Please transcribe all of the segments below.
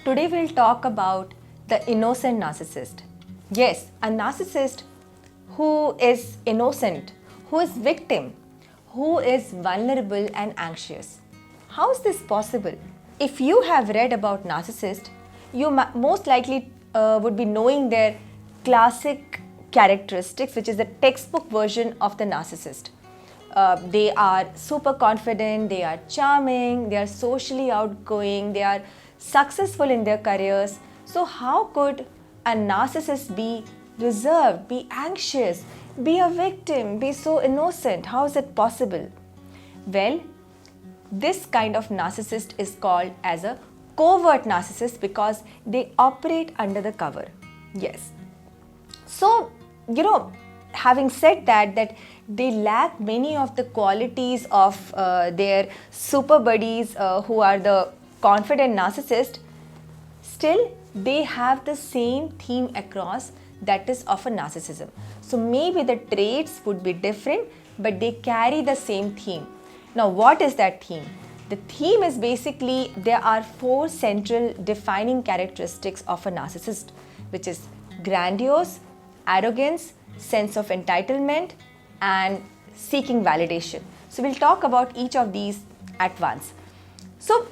Today we'll talk about the innocent narcissist. Yes, a narcissist who is innocent, who is victim, who is vulnerable and anxious. How is this possible? If you have read about narcissists, you most likely would be knowing their classic characteristics, which is the textbook version of the narcissist. They are super confident, they are charming, they are socially outgoing, they are successful in their careers. So how could a narcissist be reserved, be anxious, be a victim, be so innocent? How is it possible? Well, this kind of narcissist is called as a covert narcissist because they operate under the cover. Yes. So, having said that they lack many of the qualities of their super buddies who are the confident narcissist, still they have the same theme across, that is of a narcissism. So maybe the traits would be different, but they carry the same theme. Now what is that theme? The theme is basically there are 4 central defining characteristics of a narcissist, which is grandiose, arrogance, sense of entitlement, and seeking validation. So we'll talk about each of these at once. So,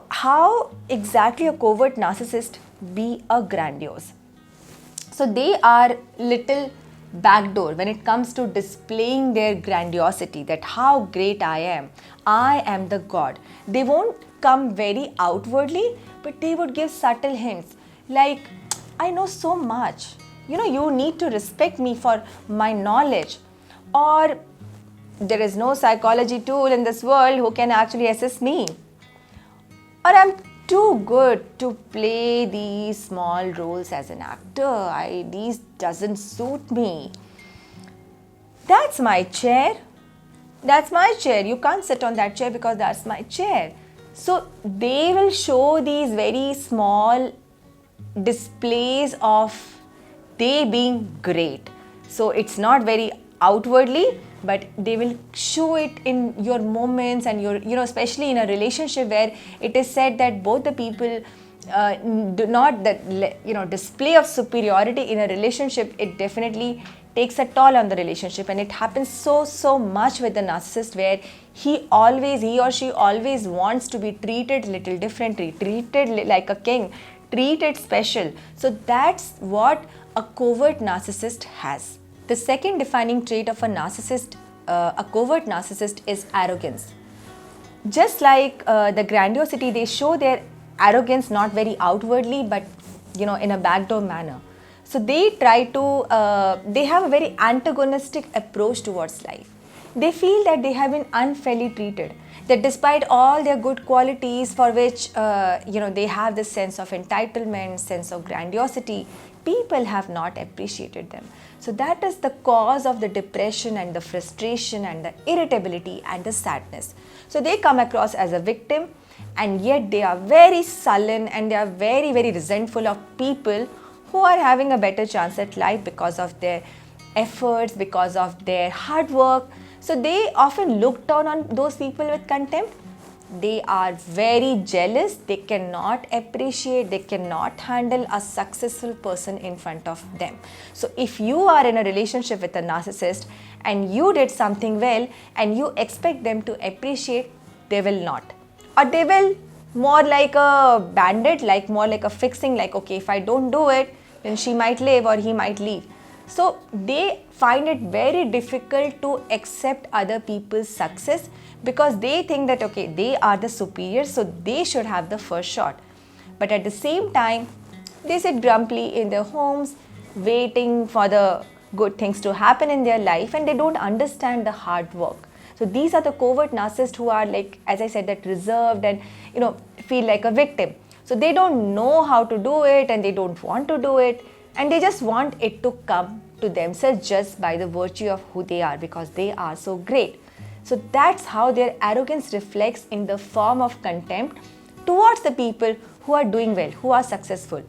how exactly a covert narcissist be a grandiose? So they are little backdoor when it comes to displaying their grandiosity, that how great I am the god. They won't come very outwardly, but they would give subtle hints like, I know so much, you need to respect me for my knowledge, or there is no psychology tool in this world who can actually assist me, or I'm too good to play these small roles as an actor. These doesn't suit me. That's my chair. That's my chair. You can't sit on that chair because that's my chair. So they will show these very small displays of they being great. So it's not very outwardly, but they will show it in your moments and your, especially in a relationship where it is said that both the people do not, display of superiority in a relationship, it definitely takes a toll on the relationship. And it happens so much with the narcissist, where he or she always wants to be treated little differently, treated like a king, treated special. So that's what a covert narcissist has. The second defining trait of a narcissist, a covert narcissist, is arrogance. Just like the grandiosity, they show their arrogance not very outwardly, but in a backdoor manner. So they they have a very antagonistic approach towards life. They feel that they have been unfairly treated, that despite all their good qualities for which they have this sense of entitlement, sense of grandiosity, people have not appreciated them. So that is the cause of the depression and the frustration and the irritability and the sadness. So they come across as a victim, and yet they are very sullen and they are very, very resentful of people who are having a better chance at life because of their efforts, because of their hard work. So they often look down on those people with contempt. They are very jealous. They cannot appreciate, they cannot handle a successful person in front of them. So if you are in a relationship with a narcissist and you did something well and you expect them to appreciate, they will not. Or they will more like a bandit, like more like a fixing, like, okay, if I don't do it, then she might leave or he might leave. So they find it very difficult to accept other people's success because they think that, okay, they are the superiors, so they should have the first shot. But at the same time, they sit grumpily in their homes, waiting for the good things to happen in their life, and they don't understand the hard work. So these are the covert narcissists who are, like, as I said, that reserved and, feel like a victim. So they don't know how to do it and they don't want to do it, and they just want it to come to themselves just by the virtue of who they are, because they are so great. So that's how their arrogance reflects in the form of contempt towards the people who are doing well, who are successful.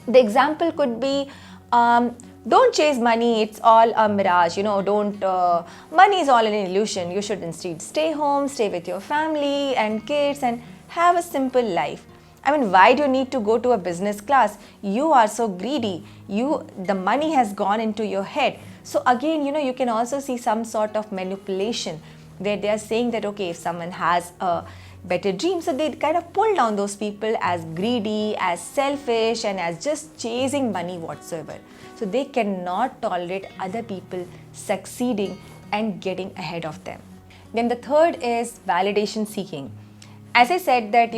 The example could be, don't chase money, it's all a mirage, money is all an illusion. You should instead stay home, stay with your family and kids and have a simple life. I mean, why do you need to go to a business class? You are so greedy. The money has gone into your head. So again, you can also see some sort of manipulation where they are saying that, okay, if someone has a better dream, so they kind of pull down those people as greedy, as selfish, and as just chasing money whatsoever. So they cannot tolerate other people succeeding and getting ahead of them. Then the third is validation seeking. As I said that,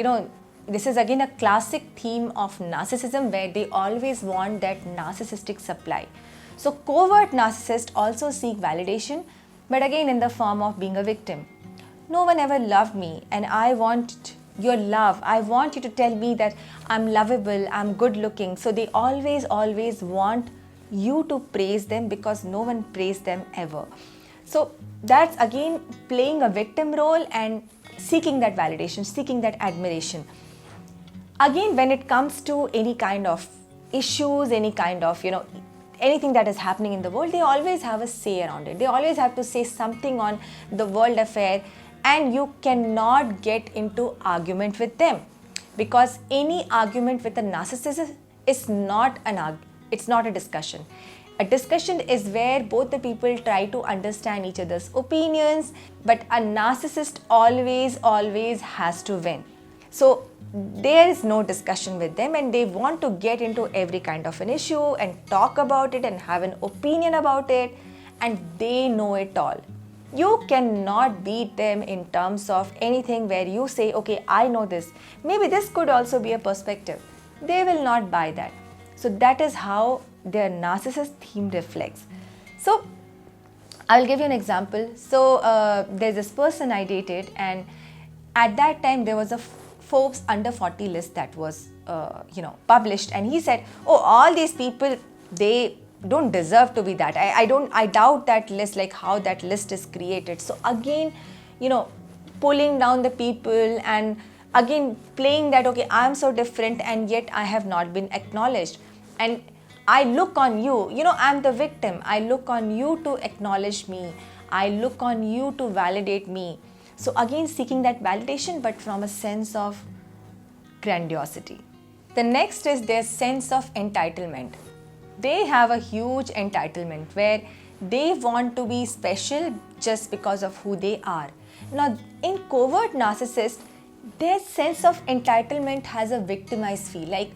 this is again a classic theme of narcissism where they always want that narcissistic supply. So covert narcissists also seek validation, but again in the form of being a victim. No one ever loved me and I want your love. I want you to tell me that I'm lovable, I'm good looking. So they always want you to praise them because no one praised them ever. So that's again playing a victim role and seeking that validation, seeking that admiration. Again, when it comes to any kind of issues, any kind of, anything that is happening in the world, they always have a say around it. They always have to say something on the world affair, and you cannot get into argument with them, because any argument with a narcissist is not it's not a discussion. A discussion is where both the people try to understand each other's opinions, but a narcissist always has to win. So there is no discussion with them, and they want to get into every kind of an issue and talk about it and have an opinion about it, and they know it all. You cannot beat them in terms of anything where you say, okay, I know this. Maybe this could also be a perspective. They will not buy that. So that is how their narcissist theme reflects. So I'll give you an example. So there's this person I dated, and at that time there was a Forbes under 40 list that was published, and he said, oh, all these people, they don't deserve to be that. I doubt that list, like how that list is created. So again, pulling down the people and again playing that, okay, I'm so different and yet I have not been acknowledged, and I look on you, I'm the victim. I look on you to acknowledge me. I look on you to validate me. So again, seeking that validation, but from a sense of grandiosity. The next is their sense of entitlement. They have a huge entitlement where they want to be special just because of who they are. Now, in covert narcissists, their sense of entitlement has a victimized feel, like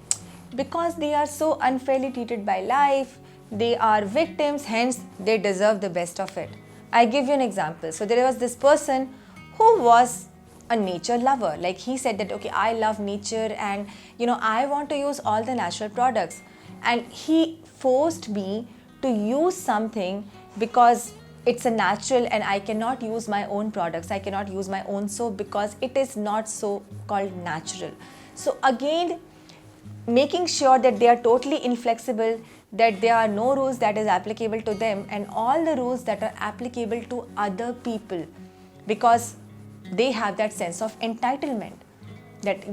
because they are so unfairly treated by life, they are victims, hence they deserve the best of it. I give you an example. So there was this person who was a nature lover. Like he said that, okay, I love nature and I want to use all the natural products. And he forced me to use something because it's a natural and I cannot use my own products. I cannot use my own soap because it is not so called natural. So again, making sure that they are totally inflexible, that there are no rules that is applicable to them and all the rules that are applicable to other people, because they have that sense of entitlement that,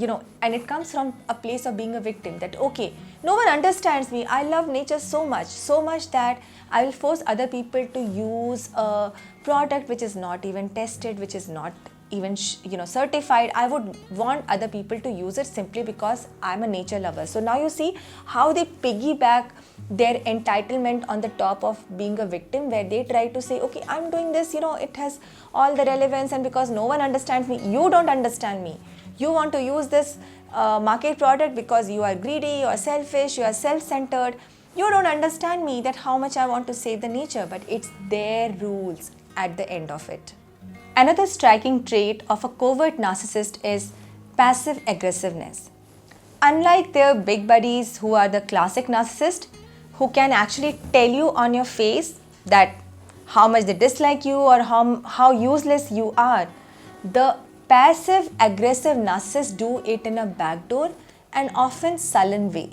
and it comes from a place of being a victim, that, okay, no one understands me. I love nature so much that I will force other people to use a product which is not even tested, which is not even, certified. I would want other people to use it simply because I'm a nature lover. So now you see how they piggyback their entitlement on the top of being a victim, where they try to say, okay, I'm doing this, it has all the relevance, and because no one understands me, you don't understand me. You want to use this market product because you are greedy, you are selfish, you are self-centered. You don't understand me, that how much I want to save the nature, but it's their rules at the end of it. Another striking trait of a covert narcissist is passive aggressiveness. Unlike their big buddies who are the classic narcissist, who can actually tell you on your face that how much they dislike you or how useless you are, the passive aggressive narcissists do it in a backdoor and often sullen way.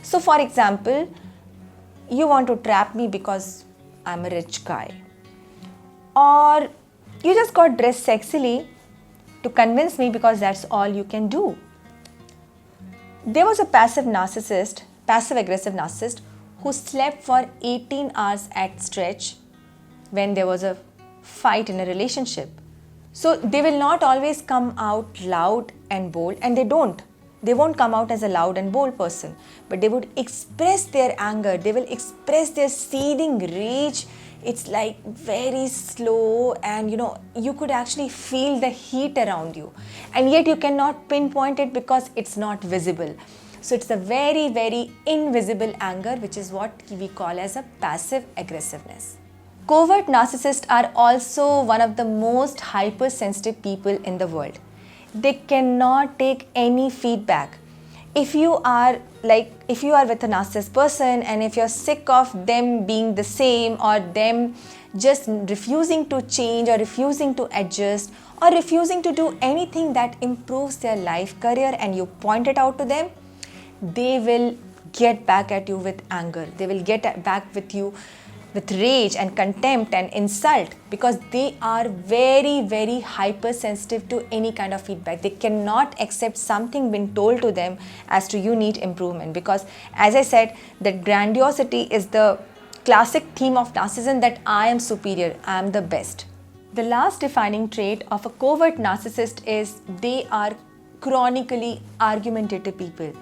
So for example, you want to trap me because I'm a rich guy, or you just got dressed sexily to convince me because that's all you can do. There was a passive aggressive narcissist who slept for 18 hours at stretch when there was a fight in a relationship. So they will not always come out loud and bold, and they don't. They won't come out as a loud and bold person, but they would express their anger. They will express their seething rage. It's like very slow, and you could actually feel the heat around you, and yet you cannot pinpoint it because it's not visible. So it's a very, very invisible anger, which is what we call as a passive aggressiveness. Covert narcissists are also one of the most hypersensitive people in the world. They cannot take any feedback. If you are with a narcissist person, and if you're sick of them being the same, or them just refusing to change, or refusing to adjust, or refusing to do anything that improves their life, career, and you point it out to them, they will get back at you with anger. They will get back with you with rage and contempt and insult, because they are very, very hypersensitive to any kind of feedback. They cannot accept something being told to them as to you need improvement, because as I said, that grandiosity is the classic theme of narcissism, that I am superior, I am the best. The last defining trait of a covert narcissist is they are chronically argumentative people.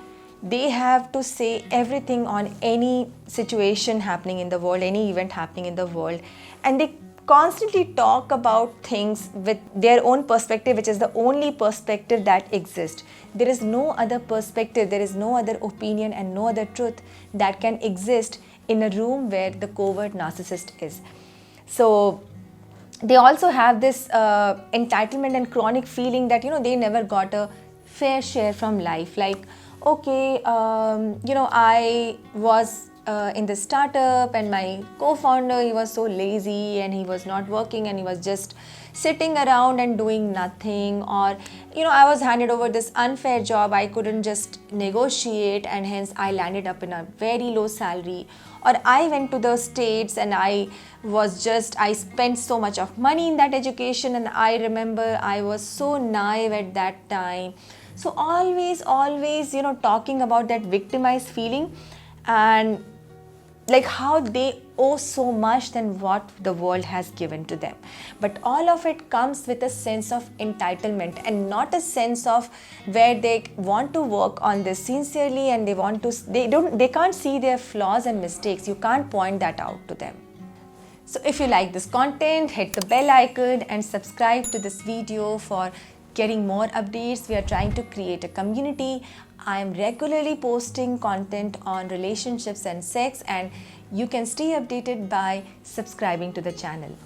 They have to say everything on any situation happening in the world, any event happening in the world, and they constantly talk about things with their own perspective, which is the only perspective that exists. There is no other perspective, there is no other opinion, and no other truth that can exist in a room where the covert narcissist is. So they also have this entitlement and chronic feeling that they never got a fair share from life. Like, okay, I was in the startup, and my co-founder, he was so lazy, and he was not working, and he was just sitting around and doing nothing. Or I was handed over this unfair job, I couldn't just negotiate, and hence I landed up in a very low salary. Or I went to the States, and I spent so much of money in that education, and I remember I was so naive at that time. So always, talking about that victimized feeling, and like how they owe so much than what the world has given to them. But all of it comes with a sense of entitlement, and not a sense of where they want to work on this sincerely, and they can't see their flaws and mistakes. You can't point that out to them. So if you like this content, hit the bell icon and subscribe to this video for getting more updates. We are trying to create a community. I am regularly posting content on relationships and sex, and you can stay updated by subscribing to the channel.